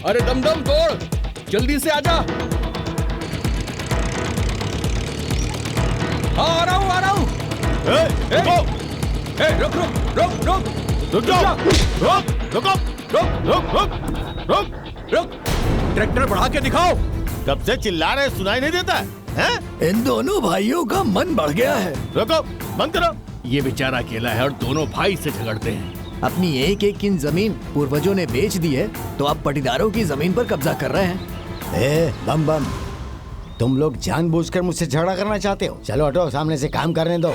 अरे दमदम तोड़, जल्दी से आजा। हाँ आ रहा हूँ आ रहा हूँ। रुक रुक रुक रुक रुक जाओ, रुक रुको रुक रुक रुक रुक रुक, ट्रैक्टर बढ़ा के दिखाओ। कब से चिल्ला रहे, सुनाई नहीं देता है? इन दोनों भाइयों का मन बढ़ गया है। रुको, बंद करो। ये बेचारा अकेला है और दोनों भाई से झगड़ते हैं। अपनी एक एक की जमीन पूर्वजों ने बेच दी है, तो अब पटीदारों की जमीन पर कब्जा कर रहे हैं। बम बम, तुम लोग जानबूझकर मुझसे झगड़ा करना चाहते हो? चलो हटो, सामने से काम करने दो।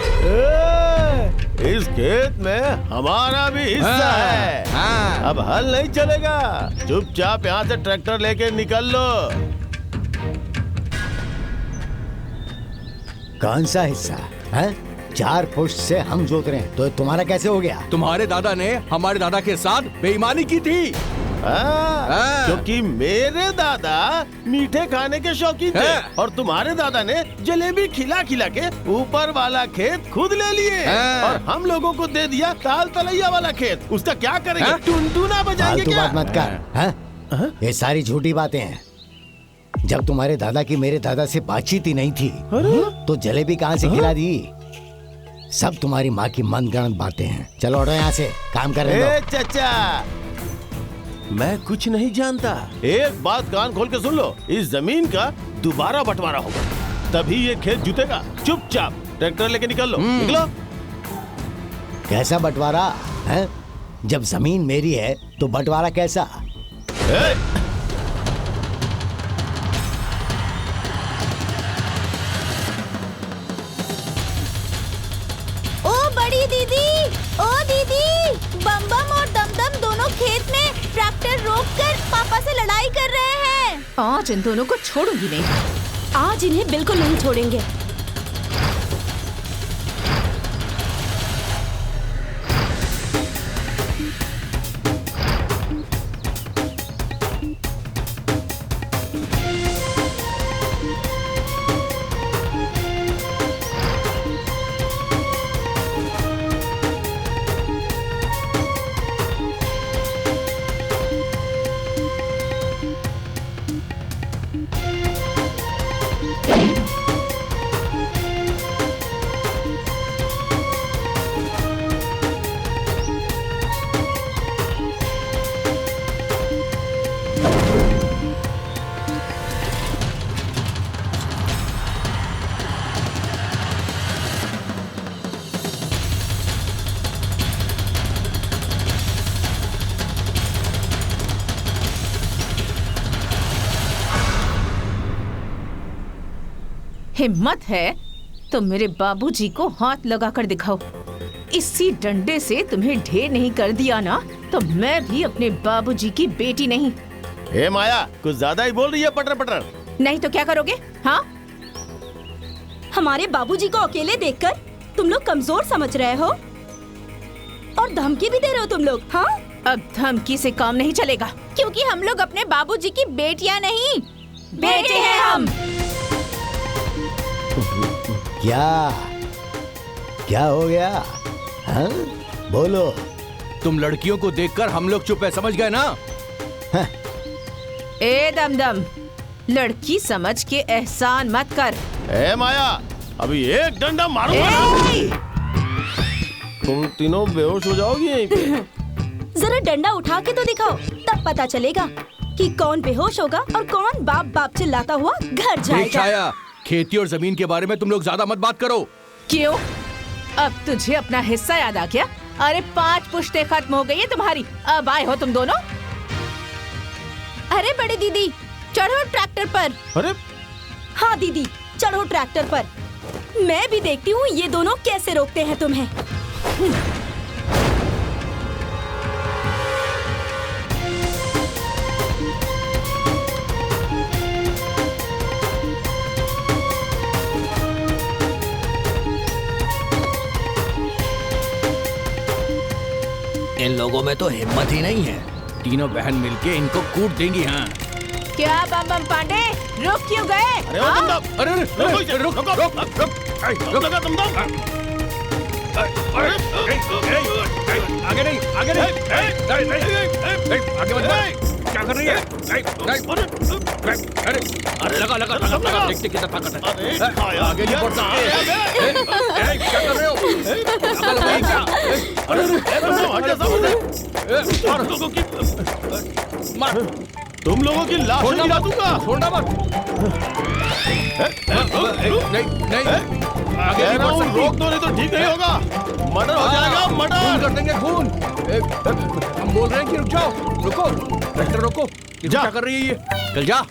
इस खेत में हमारा भी हिस्सा है। अब हल नहीं चलेगा, चुपचाप यहाँ से ट्रैक्टर लेके निकल लो। कौन सा हिस्सा है? 4 पुश्त से हम जोत रहे हैं, तो तुम्हारा कैसे हो गया? तुम्हारे दादा ने हमारे दादा के साथ बेईमानी की थी। क्योंकि मेरे दादा मीठे खाने के शौकीन थे और तुम्हारे दादा ने जलेबी खिला खिला के ऊपर वाला खेत खुद ले लिए और हम लोगों को दे दिया ताल तलैया वाला खेत। उसका क्या करेंगे? टुनटुना बजाएंगे क्या? बात मत कर। ये सारी झूठी बातें हैं। जब तुम्हारे दादा की मेरे दादा से बातचीत ही नहीं थी, तो जलेबी कहाँ से खिला दी? सब तुम्हारी माँ की मनगढ़ंत बातें हैं। चलो हटो यहाँ से, काम करने दो। चाचा, मैं कुछ नहीं जानता। एक बात कान खोल के सुन लो, इस जमीन का दोबारा बंटवारा होगा, तभी ये खेत जुतेगा। चुपचाप ट्रैक्टर लेके निकल लो। निकलो। कैसा बंटवारा है? जब जमीन मेरी है तो बंटवारा कैसा? बम बम और दमदम दोनों खेत में ट्रैक्टर रोककर पापा से लड़ाई कर रहे हैं। आज इन दोनों को छोड़ूंगी नहीं। आज इन्हें बिल्कुल नहीं छोड़ेंगे। हिम्मत है तो मेरे बाबूजी को हाथ लगाकर दिखाओ। इसी डंडे से तुम्हें ढेर नहीं कर दिया ना, तो मैं भी अपने बाबूजी की बेटी नहीं। हे माया, कुछ ज्यादा ही बोल रही है पटर पटर। नहीं तो क्या करोगे? हाँ, हमारे बाबूजी को अकेले देखकर तुम लोग कमजोर समझ रहे हो और धमकी भी दे रहे हो तुम लोग। हाँ, अब धमकी से काम नहीं चलेगा, क्योंकि हम लोग अपने बाबूजी की बेटियां नहीं, बेटे हैं हम। क्या हो गया? हाँ? बोलो। तुम लड़कियों को देखकर हम लोग चुप है, समझ गए ना? ए दमदम, लड़की समझ के एहसान मत कर। ए माया, अभी एक डंडा मारूंगा। तुम तीनों बेहोश हो जाओगी यहीं पे। जरा डंडा उठा के तो दिखाओ, तब पता चलेगा कि कौन बेहोश होगा और कौन बाप बाप चिल्लाता हुआ घर जाएगा। छाया, खेती और जमीन के बारे में तुम लोग ज्यादा मत बात करो। क्यों? अब तुझे अपना हिस्सा याद आ गया? अरे 5 पुश्तें खत्म हो गई है तुम्हारी, अब आए हो तुम दोनों। अरे बड़ी दीदी, चढ़ो ट्रैक्टर पर। अरे हाँ दीदी, चढ़ो ट्रैक्टर पर। मैं भी देखती हूँ ये दोनों कैसे रोकते हैं तुम्हें। इन लोगों में तो हिम्मत ही नहीं है। तीनों बहन मिलके इनको कूट देंगी। हाँ, क्या बम बम पांडे, रुक क्यों गए? अरे ओ दमदम, अरे रुक रुक रुक रुक लगा दमदम। आगे नहीं, आगे नहीं, आगे मत। क्या कर रही है? अरे अरे लगा लगा लगा लगा, देखते कितना ताकत है। आगे नहीं बढ़ सकते। क्या कर रहे हो? लगा लगाई क्या? मार, तुम लोगों की लाश छोड़ना गिरा मत, दूंगा। छोड़ना मत। नहीं नहीं, आगे कह नहीं रहा बढ़ हूँ, सकती। रोक दो नहीं तो ठीक नहीं होगा। मर्डर हो जाएगा, खून मर्डर। कर देंगे खून। हम बोल रहे हैं कि रुक जाओ, रुको, ट्रैक्टर रोको। ये जा। क्या कर रही है ये? चल जा।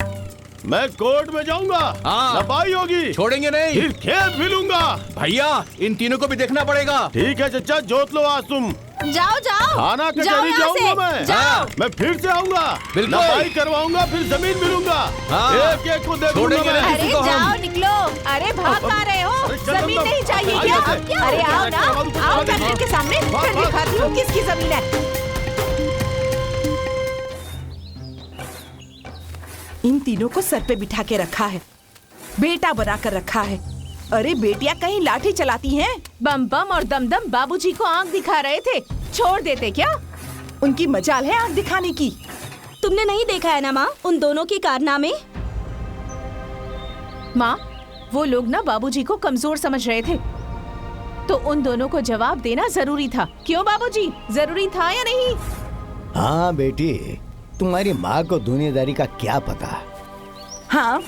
मैं कोर्ट में जाऊंगा, हाँ। लपाई होगी, छोड़ेंगे नहीं। फिर खेत भी लूंगा। भैया इन तीनों को भी देखना पड़ेगा। ठीक है चचा, जोत लो आज तुम। जाओ जाओ थाना जाओ कचहरी यहाँ जाऊंगा से, मैं। जाओ। मैं फिर से आऊंगा, बिल्कुल। लपाई करवाऊंगा, फिर जमीन भी लूंगा। हाँ। एक एक को दे दूंगा छोड़ेंगे मैं। नहीं। अरे किसी को हम- जाओ निकलो। अरे भाग कहाँ रहे हो? अरे चल, जमीन चल, नहीं चाहिए आइए क्या? से। अरे आओ ना, आओ भाग, कैमरे के सामने, भाग, फिर भाग। दिखाती हूँ किसकी जमीन है। इन तीनों को सर पे बिठा के रखा है, बेटा बनाकर रखा है। अरे बेटियां कहीं लाठी चलाती हैं? बम बम और दमदम बाबूजी को आंख दिखा रहे थे, छोड़ देते क्या? उनकी मजाल है आंख दिखाने की। तुमने नहीं देखा है ना माँ उन दोनों के कारनामे? माँ, वो लोग ना बाबूजी को कमजोर समझ रहे थे, तो उन दोनों को जवाब देना जरूरी था। क्यों बाबूजी, जरूरी था या नहीं? हाँ बेटी, तुम्हारी माँ को दुनियादारी का क्या पता। हाँ,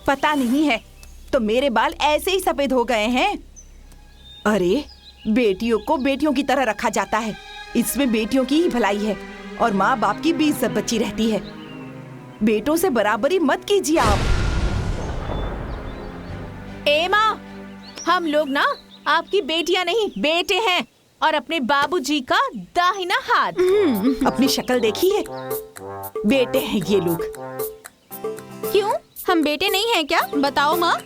पता नहीं है तो मेरे बाल ऐसे ही सफेद हो गए हैं। अरे बेटियों को बेटियों की तरह रखा जाता है, इसमें बेटियों की ही भलाई है और माँ बाप की भी इज्जत बची रहती है। बेटों से बराबरी मत कीजिए आप। ए माँ, हम लोग ना आपकी बेटियां नहीं बेटे हैं और अपने बाबूजी का दाहिना हाथ। अपनी शक्ल देखी है? बेटे हैं ये लोग। क्यों, हम बेटे नहीं हैं क्या? बताओ माँ।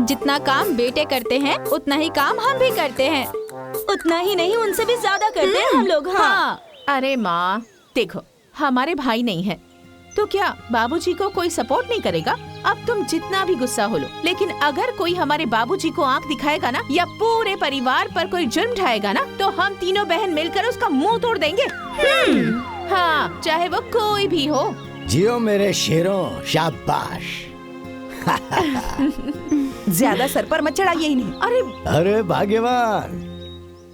जितना काम बेटे करते हैं उतना ही काम हम भी करते हैं। उतना ही नहीं, उनसे भी ज्यादा करते हैं हम लोग। हाँ, अरे माँ देखो, हमारे भाई नहीं है तो क्या बाबूजी को कोई सपोर्ट नहीं करेगा? अब तुम जितना भी गुस्सा हो लो, लेकिन अगर कोई हमारे बाबूजी को आंख दिखाएगा ना या पूरे परिवार पर कोई जुर्म ढाएगा ना, तो हम तीनों बहन मिलकर उसका मुंह तोड़ देंगे। हाँ, चाहे वो कोई भी हो। जियो मेरे शेरों, शाबाश। ज्यादा सर पर मत चढ़ाइए इन्हें। अरे अरे भाग्यवान,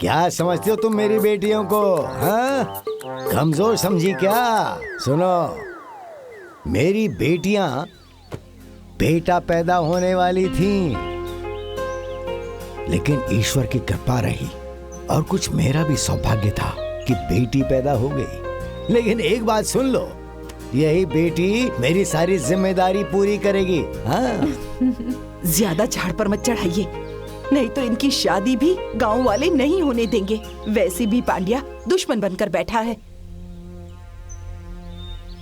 क्या समझते हो तुम मेरी बेटियों को? हाँ, कमजोर समझी क्या? सुनो, मेरी बेटियां बेटा पैदा होने वाली थीं, लेकिन ईश्वर की कृपा रही और कुछ मेरा भी सौभाग्य था कि बेटी पैदा हो गई। लेकिन एक बात सुन लो, यही बेटी मेरी सारी जिम्मेदारी पूरी करेगी। हाँ, ज्यादा झाड़ पर मत चढ़ाइए, नहीं तो इनकी शादी भी गांव वाले नहीं होने देंगे। वैसे भी पांड्या दुश्मन बनकर बैठा है।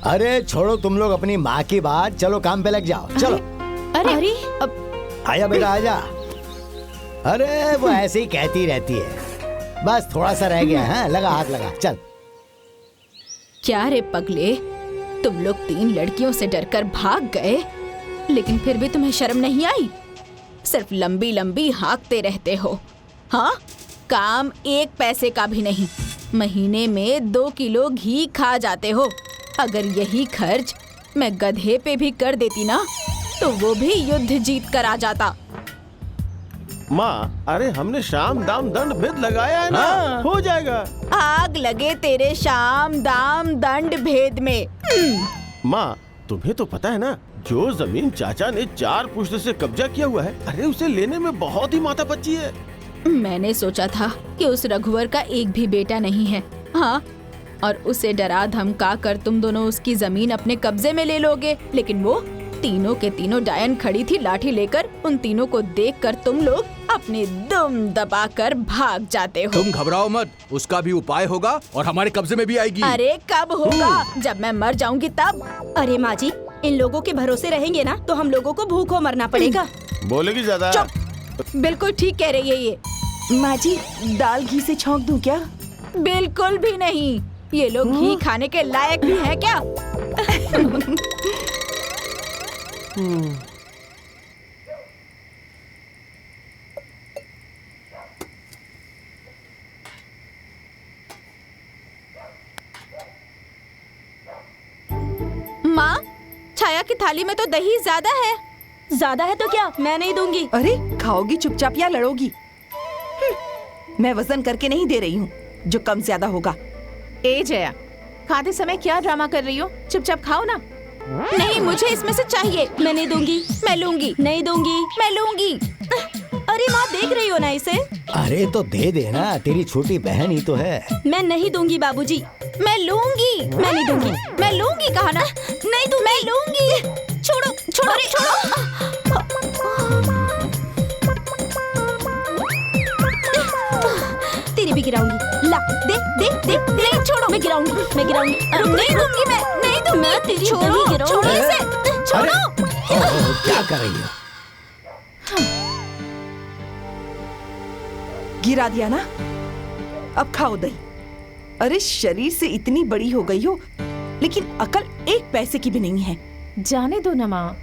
अरे छोड़ो तुम लोग अपनी माँ की बात, चलो काम पे लग जाओ। चलो अरे आजा बेटा आजा। अरे वो ऐसे ही कहती रहती है, बस थोड़ा सा रह गया है। लगा हाथ लगा, चल। क्या रे पगले, तुम लोग 3 लड़कियों से डरकर भाग गए, लेकिन फिर भी तुम्हें शर्म नहीं आई? सिर्फ लंबी लंबी हाँकते रहते हो। हाँ, काम 1 पैसे का भी नहीं, महीने में 2 किलो घी खा जाते हो। अगर यही खर्च मैं गधे पे भी कर देती ना, तो वो भी युद्ध जीत कर आ जाता। माँ, अरे हमने शाम दाम दंड भेद लगाया है ना, हाँ। हो जाएगा। आग लगे तेरे शाम दाम दंड भेद में। माँ, तुम्हें तो पता है ना, जो जमीन चाचा ने 4 पुश्त से कब्जा किया हुआ है, अरे उसे लेने में बहुत ही माथापच्ची है। मैंने सोचा था कि उस रघुवर का एक भी बेटा नहीं है। हाँ, और उसे डरा धमका कर तुम दोनों उसकी जमीन अपने कब्जे में ले लोगे, लेकिन वो तीनों के तीनों डायन खड़ी थी लाठी लेकर। उन तीनों को देखकर तुम लोग अपने दम दबाकर भाग जाते हो। तुम घबराओ मत, उसका भी उपाय होगा और हमारे कब्जे में भी आएगी। अरे कब होगा? जब मैं मर जाऊंगी तब। अरे माँ जी, इन लोगों के भरोसे रहेंगे ना तो हम लोगों को भूखों मरना पड़ेगा। बोलेगी ज्यादा। बिल्कुल ठीक कह रही है ये। माँ जी, दाल घी से छौंक दूं क्या? बिल्कुल भी नहीं, ये लोग घी खाने के लायक भी हैं क्या? की थाली में तो दही ज्यादा है। ज्यादा है तो क्या, मैं नहीं दूंगी। अरे खाओगी चुपचाप या लड़ोगी? मैं वजन करके नहीं दे रही हूँ जो कम ज्यादा होगा। ए जया, खाते समय क्या ड्रामा कर रही हो? चुपचाप खाओ ना। नहीं, मुझे इसमें से चाहिए। मैं नहीं दूंगी। मैं लूंगी। नहीं दूंगी। मैं लूंगी। अरे माँ, देख रही हो ना इसे। अरे तो दे देना, तेरी छोटी बहन ही तो है। मैं नहीं दूंगी बाबूजी। मैं लूंगी। मैं नहीं दूंगी। मैं लूंगी कहा ना। नहीं दूंगी। मैं लूंगी। छोड़ो छोड़ो अरे, छोड़ो। तेरी भी गिराऊंगी। ला, दे दे दे। नहीं छोड़ो। मैं गिराऊंगी। मैं गिराऊंगी। नहीं दूंगी। मैं नहीं दूंगी। मैं तेरी छोड़ो दही गिराऊंगी। छोड़ो इसे। छोड़ो। ओह, क्या कर रही हो? गिरा दिया ना, अब खाओ दही। अरे शरीर से इतनी बड़ी हो गई हो, लेकिन अकल 1 पैसे की भी नहीं है। जाने दो ना माँ।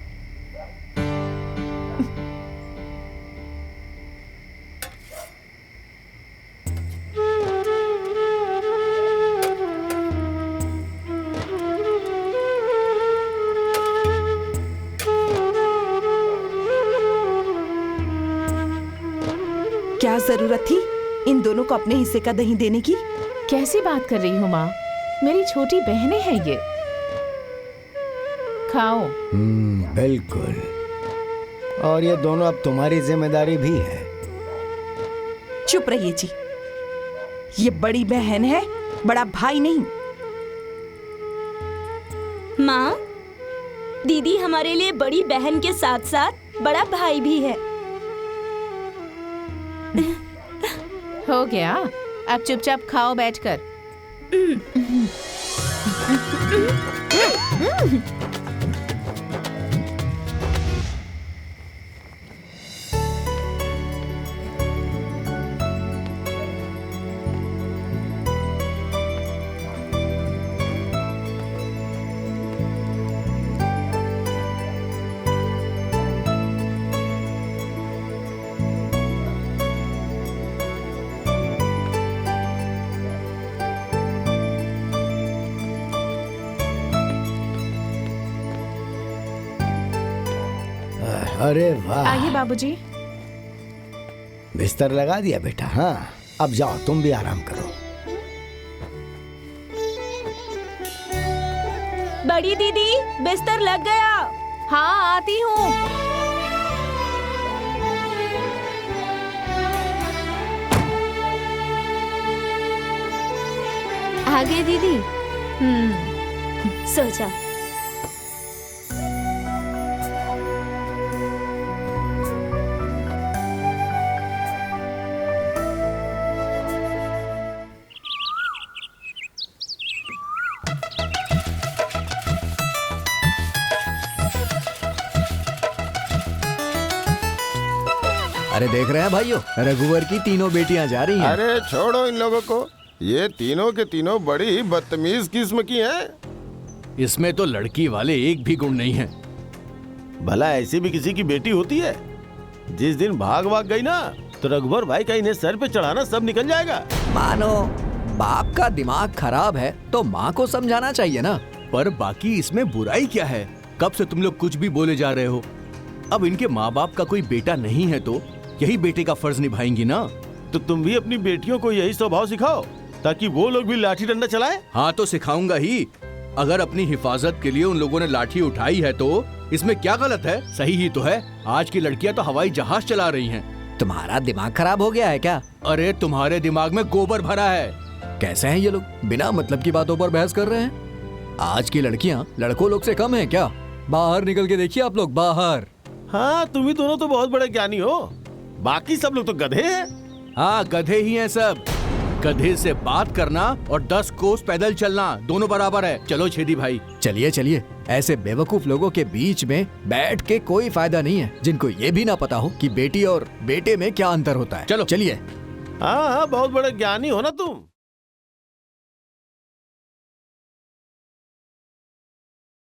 क्या जरूरत थी इन दोनों को अपने हिस्से का दही देने की? कैसी बात कर रही हो माँ? मेरी छोटी बहनें हैं ये। खाओ। बिल्कुल। और ये दोनों अब तुम्हारी जिम्मेदारी भी है। चुप रहिए जी, ये बड़ी बहन है, बड़ा भाई नहीं। माँ, दीदी हमारे लिए बड़ी बहन के साथ साथ बड़ा भाई भी है। हो गया, अब चुपचाप खाओ बैठकर। अरे वाह, आइए बाबूजी। बिस्तर लगा दिया बेटा? हाँ, अब जाओ तुम भी आराम करो। बड़ी दीदी, बिस्तर लग गया। हाँ, आती हूँ। आगे दीदी। सो जा। अरे देख रहे हैं भाइयों, रघुवर की तीनों बेटियां जा रही हैं। अरे छोड़ो इन लोगों को, ये तीनों के तीनों बड़ी बदतमीज किस्म की हैं। इसमें तो लड़की वाले एक भी गुण नहीं है। भला ऐसी भी किसी की बेटी होती है? जिस दिन भाग गई ना, तो रघुवर भाई का इन्हें सर पे चढ़ाना सब निकल जाएगा। मानो बाप का दिमाग खराब है तो माँ को समझाना चाहिए ना। पर बाकी इसमें बुराई क्या है? कब से तुम लोग कुछ भी बोले जा रहे हो? अब इनके माँ बाप का कोई बेटा नहीं है तो यही बेटे का फर्ज निभाएंगी ना। तो तुम भी अपनी बेटियों को यही स्वभाव सिखाओ ताकि वो लोग भी लाठी डंडा चलाए। हाँ तो सिखाऊंगा ही। अगर अपनी हिफाजत के लिए उन लोगों ने लाठी उठाई है तो इसमें क्या गलत है? सही ही तो है। आज की लड़कियां तो हवाई जहाज चला रही हैं। तुम्हारा दिमाग खराब हो गया है क्या? अरे तुम्हारे दिमाग में गोबर भरा है। कैसे हैं ये लोग, बिना मतलब की बातों पर बहस कर रहे हैं? आज की लड़कियां लड़कों लोग से कम हैं क्या? बाहर निकल के देखिए आप लोग, बाहर। हाँ, तुम ही दोनों तो बहुत बड़े ज्ञानी हो, बाकी सब लोग तो गधे हैं। हाँ, गधे ही हैं सब। गधे से बात करना और 10 कोस पैदल चलना दोनों बराबर है। चलो छेदी भाई। चलिए चलिए, ऐसे बेवकूफ लोगों के बीच में बैठ के कोई फायदा नहीं है, जिनको ये भी ना पता हो कि बेटी और बेटे में क्या अंतर होता है। चलो चलिए। हाँ हाँ, बहुत बड़े ज्ञानी हो ना तुम।